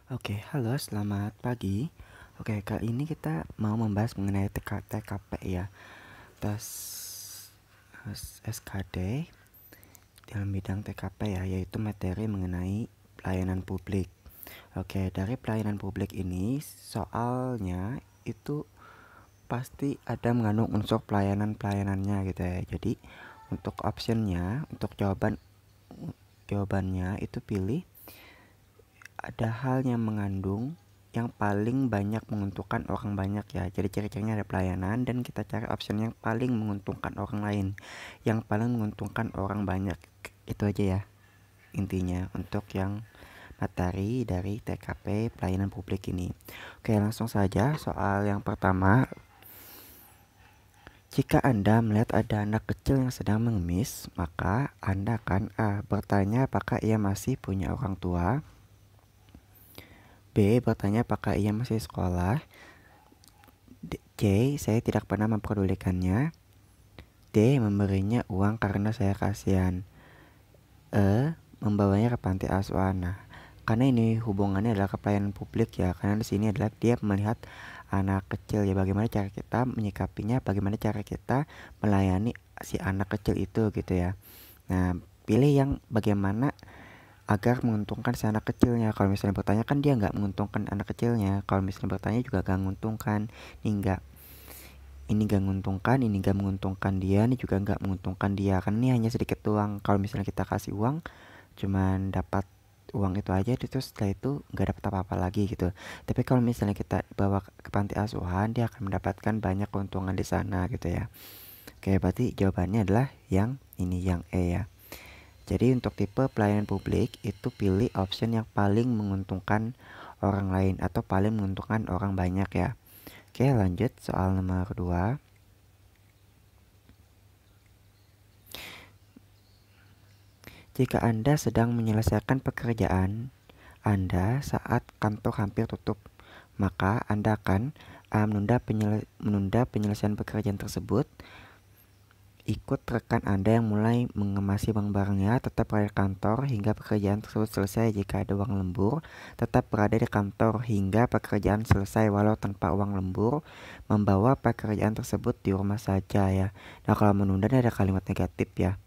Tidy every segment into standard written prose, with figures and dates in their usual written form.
Oke, halo, selamat pagi. Oke, kali ini kita mau membahas mengenai TKP ya, tes SKD dalam bidang TKP ya, yaitu materi mengenai pelayanan publik. Oke, dari pelayanan publik ini soalnya itu pasti ada mengandung unsur pelayanannya gitu ya. Jadi untuk optionnya, untuk jawabannya itu pilih ada hal yang mengandung yang paling banyak menguntungkan orang banyak ya. Jadi ciri-cirinya ada pelayanan dan kita cari option yang paling menguntungkan orang lain, yang paling menguntungkan orang banyak. Itu aja ya intinya untuk yang materi dari TKP pelayanan publik ini. Oke, langsung saja soal yang pertama. Jika Anda melihat ada anak kecil yang sedang mengemis, maka Anda akan A. bertanya apakah ia masih punya orang tua, B. bertanya apakah ia masih sekolah, C. saya tidak pernah memperdulikannya, D. memberinya uang karena saya kasihan, E. membawanya ke panti asuhan. Nah, karena ini hubungannya adalah ke pelayanan publik ya, karena di sini adalah dia melihat anak kecil ya, bagaimana cara kita menyikapinya, bagaimana cara kita melayani si anak kecil itu gitu ya. Nah, pilih yang bagaimana agar menguntungkan si anak kecilnya. Kalau misalnya bertanya kan dia nggak menguntungkan anak kecilnya, kalau misalnya bertanya juga nggak menguntungkan. Ini nggak menguntungkan, ini nggak menguntungkan dia, ini juga nggak menguntungkan dia, kan ini hanya sedikit uang. Kalau misalnya kita kasih uang cuman dapat uang itu aja, terus setelah itu nggak dapat apa-apa lagi gitu. Tapi kalau misalnya kita bawa ke panti asuhan, dia akan mendapatkan banyak keuntungan di sana gitu ya. Oke, berarti jawabannya adalah yang ini, yang E ya. Jadi untuk tipe pelayanan publik itu pilih option yang paling menguntungkan orang lain atau paling menguntungkan orang banyak ya. Oke, lanjut soal nomor 2. Jika Anda sedang menyelesaikan pekerjaan Anda saat kantor hampir tutup, maka Anda akan menunda penyelesaian pekerjaan tersebut, ikut rekan Anda yang mulai mengemasi barang-barangnya, tetap berada di kantor hingga pekerjaan tersebut selesai. Jika ada uang lembur, tetap berada di kantor hingga pekerjaan selesai walau tanpa uang lembur, membawa pekerjaan tersebut di rumah saja ya. Nah, kalau menunda ini ada kalimat negatif ya.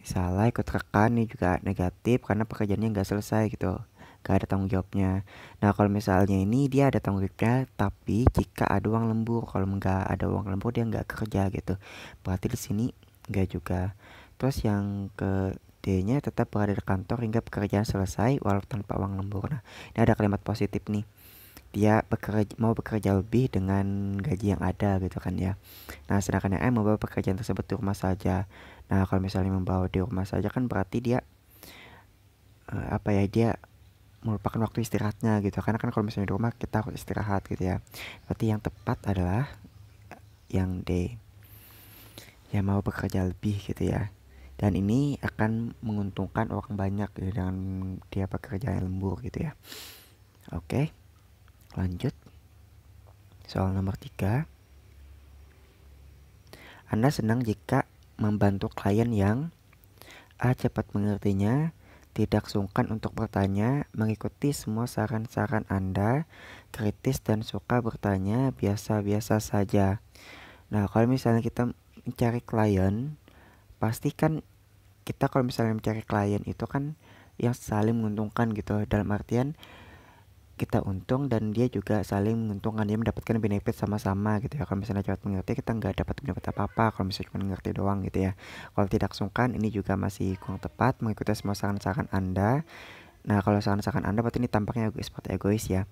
Salah ikut rekan nih juga negatif karena pekerjaannya nggak selesai gitu, nggak ada tanggung jawabnya. Nah, kalau misalnya ini dia ada tanggung jawabnya, tapi jika ada uang lembur, kalau nggak ada uang lembur dia nggak kerja gitu, berarti di sini nggak juga. Terus yang ke D-nya tetap berada di kantor hingga pekerjaan selesai walau tanpa uang lembur. Nah, ini ada kalimat positif nih, dia mau bekerja lebih dengan gaji yang ada gitu kan ya. Nah, sedangkan yang M membawa pekerjaan tersebut di rumah saja. Nah, kalau misalnya membawa di rumah saja kan berarti dia dia merupakan waktu istirahatnya gitu. Karena kan kalau misalnya di rumah kita harus istirahat gitu ya. Berarti yang tepat adalah yang D, yang mau bekerja lebih gitu ya. Dan ini akan menguntungkan orang banyak gitu, dengan dia bekerja yang lembur gitu ya. Oke, lanjut soal nomor 3. Anda senang jika membantu klien yang A. cepat mengertinya, tidak sungkan untuk bertanya, mengikuti semua saran-saran Anda, kritis dan suka bertanya, biasa-biasa saja. Nah, kalau misalnya kita mencari klien, pasti kan kita kalau misalnya mencari klien itu kan yang saling menguntungkan gitu. Dalam artian kita untung dan dia juga saling menguntungkan, dia mendapatkan benefit sama-sama gitu ya. Kalau misalnya cepat mengerti, kita nggak dapat benefit apa-apa kalau misalnya cuma mengerti doang gitu ya. Kalau tidak sungkan, ini juga masih kurang tepat, mengikuti semua saran-saran Anda. Nah, kalau saran-saran Anda berarti ini tampaknya seperti egois ya.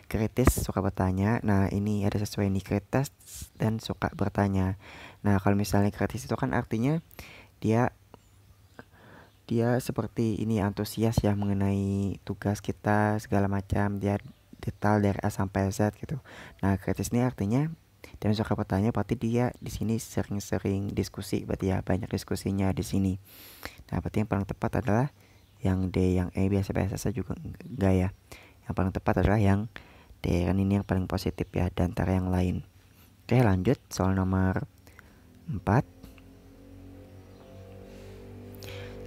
Kritis, suka bertanya. Nah, ini ada sesuai nih, kritis dan suka bertanya. Nah, kalau misalnya kritis itu kan artinya dia dia seperti ini antusias ya mengenai tugas kita segala macam, dia detail dari A sampai Z gitu. Nah, kritis ini artinya dan suka bertanya berarti dia di sini sering-sering diskusi, berarti ya banyak diskusinya di sini. Nah, berarti yang paling tepat adalah yang D. Yang E biasa-biasa saja juga enggak ya. Yang paling tepat adalah yang D, kan ini yang paling positif ya dan antara yang lain. Oke, lanjut soal nomor 4.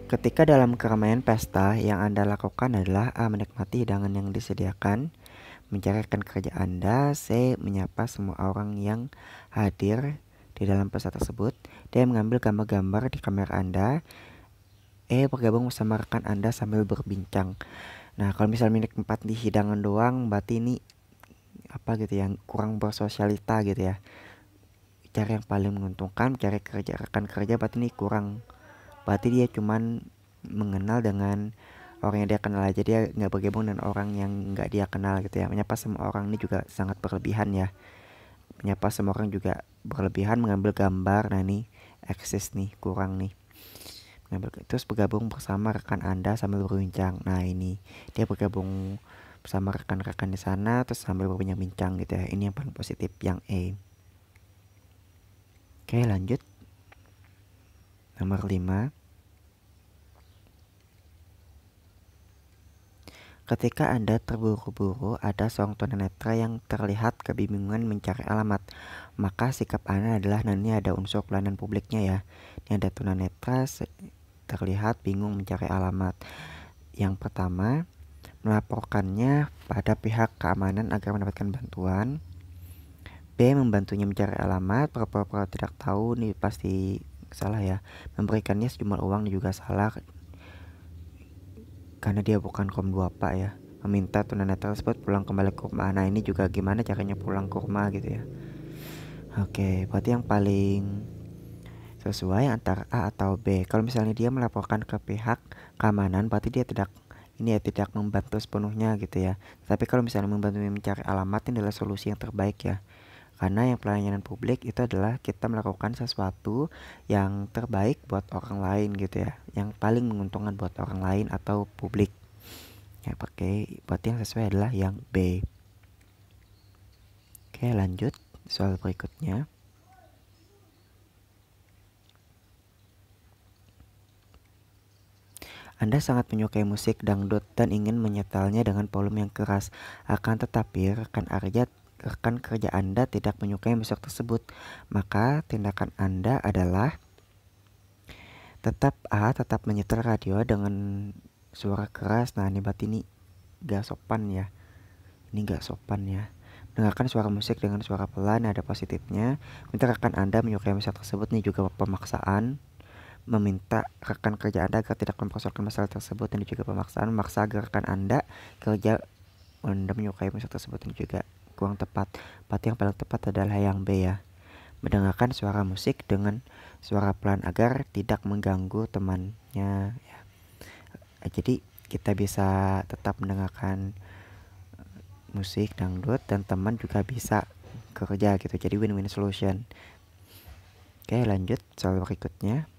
Ketika dalam keramaian pesta, yang Anda lakukan adalah A. Menikmati hidangan yang disediakan, mencari rekan kerja Anda, C. Menyapa semua orang yang hadir di dalam pesta tersebut, D. Mengambil gambar-gambar di kamera Anda, E. Bergabung bersama rekan Anda sambil berbincang. Nah, kalau misalnya menikmati hidangan doang, berarti ini apa gitu ya, kurang bersosialita gitu ya. Cara yang paling menguntungkan cari kerja rekan kerja, berarti ini kurang. Berarti dia cuman mengenal dengan orang yang dia kenal aja, dia nggak bergabung dengan orang yang nggak dia kenal gitu ya. Menyapa semua orang ini juga sangat berlebihan ya. Menyapa semua orang juga berlebihan, mengambil gambar, nah ini eksis nih, kurang nih. Terus bergabung bersama rekan Anda sambil berbincang. Nah ini dia bergabung bersama rekan-rekan di sana terus sambil berbincang-bincang gitu ya. Ini yang paling positif, yang A. Oke, lanjut. Nomor 5. Ketika Anda terburu-buru, ada seorang tunanetra yang terlihat kebingungan mencari alamat. Maka sikap Anda adalah, nah ini ada unsur pelayanan publiknya ya. Ini ada tunanetra terlihat bingung mencari alamat. Yang pertama, melaporkannya pada pihak keamanan agar mendapatkan bantuan. B. Membantunya mencari alamat, pura-pura tidak tahu, ini pasti salah ya. Memberikannya sejumlah uang juga salah, karena dia bukan kaum duafa ya. Meminta tunanetra tersebut pulang kembali ke rumah. Nah ini juga gimana caranya pulang ke rumah gitu ya. Oke, berarti yang paling sesuai antara A atau B. Kalau misalnya dia melaporkan ke pihak keamanan, berarti dia tidak tidak membantu sepenuhnya gitu ya. Tapi kalau misalnya membantu mencari alamat, ini adalah solusi yang terbaik ya. Karena yang pelayanan publik itu adalah kita melakukan sesuatu yang terbaik buat orang lain gitu ya, yang paling menguntungkan buat orang lain atau publik ya. Berarti yang sesuai adalah yang B. Oke, lanjut soal berikutnya. Anda sangat menyukai musik dangdut dan ingin menyetelnya dengan volume yang keras. Akan tetapi rekan kerja Anda tidak menyukai musik tersebut. Maka tindakan Anda adalah tetap menyetel radio dengan suara keras. Nah ini berarti ini gak sopan ya. Ini gak sopan ya. Dengarkan suara musik dengan suara pelan, ada positifnya. Minta rekan Anda menyukai musik tersebut, ini juga pemaksaan. Meminta rekan kerja Anda agar tidak mempersoalkan masalah tersebut, ini juga pemaksaan. Memaksa agar rekan Anda menyukai musik tersebut, ini juga kurang tepat. Berarti yang paling tepat adalah yang B ya. Mendengarkan suara musik dengan suara pelan agar tidak mengganggu temannya ya. Jadi kita bisa tetap mendengarkan musik dangdut dan teman juga bisa kerja gitu, jadi win-win solution. Oke, lanjut soal berikutnya.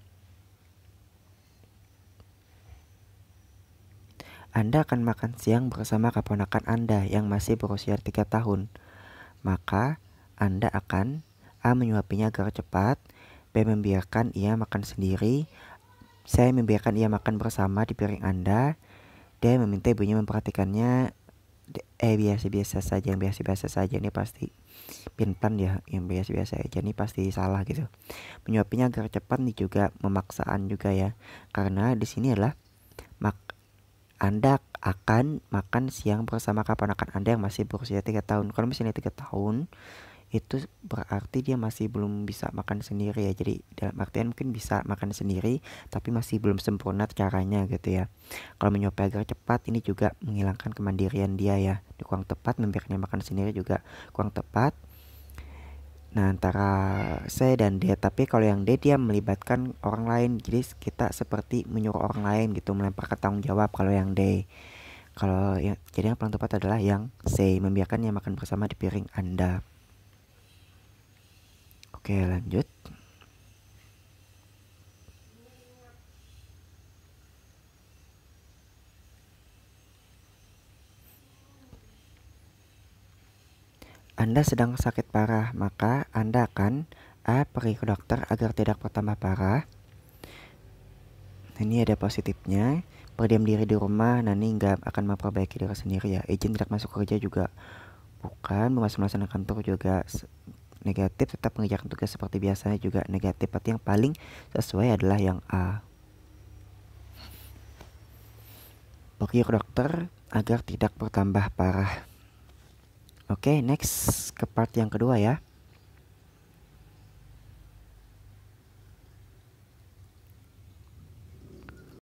Anda akan makan siang bersama keponakan Anda yang masih berusia 3 tahun. Maka Anda akan A. Menyuapinya agar cepat, B. Membiarkan ia makan sendiri, C. Membiarkan ia makan bersama di piring Anda, D. Meminta ibunya memperhatikannya, biasa-biasa saja. Yang biasa-biasa saja ini pasti pinpan ya, yang biasa-biasa aja ini pasti salah gitu. Menyuapinya agar cepat nih juga memaksaan juga ya, karena di sini adalah Anda akan makan siang bersama keponakan Anda yang masih berusia 3 tahun. Kalau misalnya 3 tahun itu berarti dia masih belum bisa makan sendiri ya. Jadi dalam artian mungkin bisa makan sendiri tapi masih belum sempurna caranya gitu ya. Kalau menyuapi agar cepat ini juga menghilangkan kemandirian dia ya. Ini kurang tepat, membiarkannya makan sendiri juga kurang tepat. Nah antara C dan D, tapi kalau yang D dia melibatkan orang lain, jadi kita seperti menyuruh orang lain gitu, melemparkan tanggung jawab. Kalau yang D, jadi yang paling tepat adalah yang C, membiarkannya makan bersama di piring Anda. Oke, lanjut. Anda sedang sakit parah, maka Anda akan A. Pergi ke dokter agar tidak bertambah parah. Ini ada positifnya. Berdiam diri di rumah, nah ini nggak akan memperbaiki diri sendiri ya. Izin tidak masuk kerja juga bukan. Melaksanakan kantor juga negatif. Tetap mengerjakan tugas seperti biasanya juga negatif. Berarti yang paling sesuai adalah yang A. Beriur dokter agar tidak bertambah parah. Oke, next ke part yang kedua ya.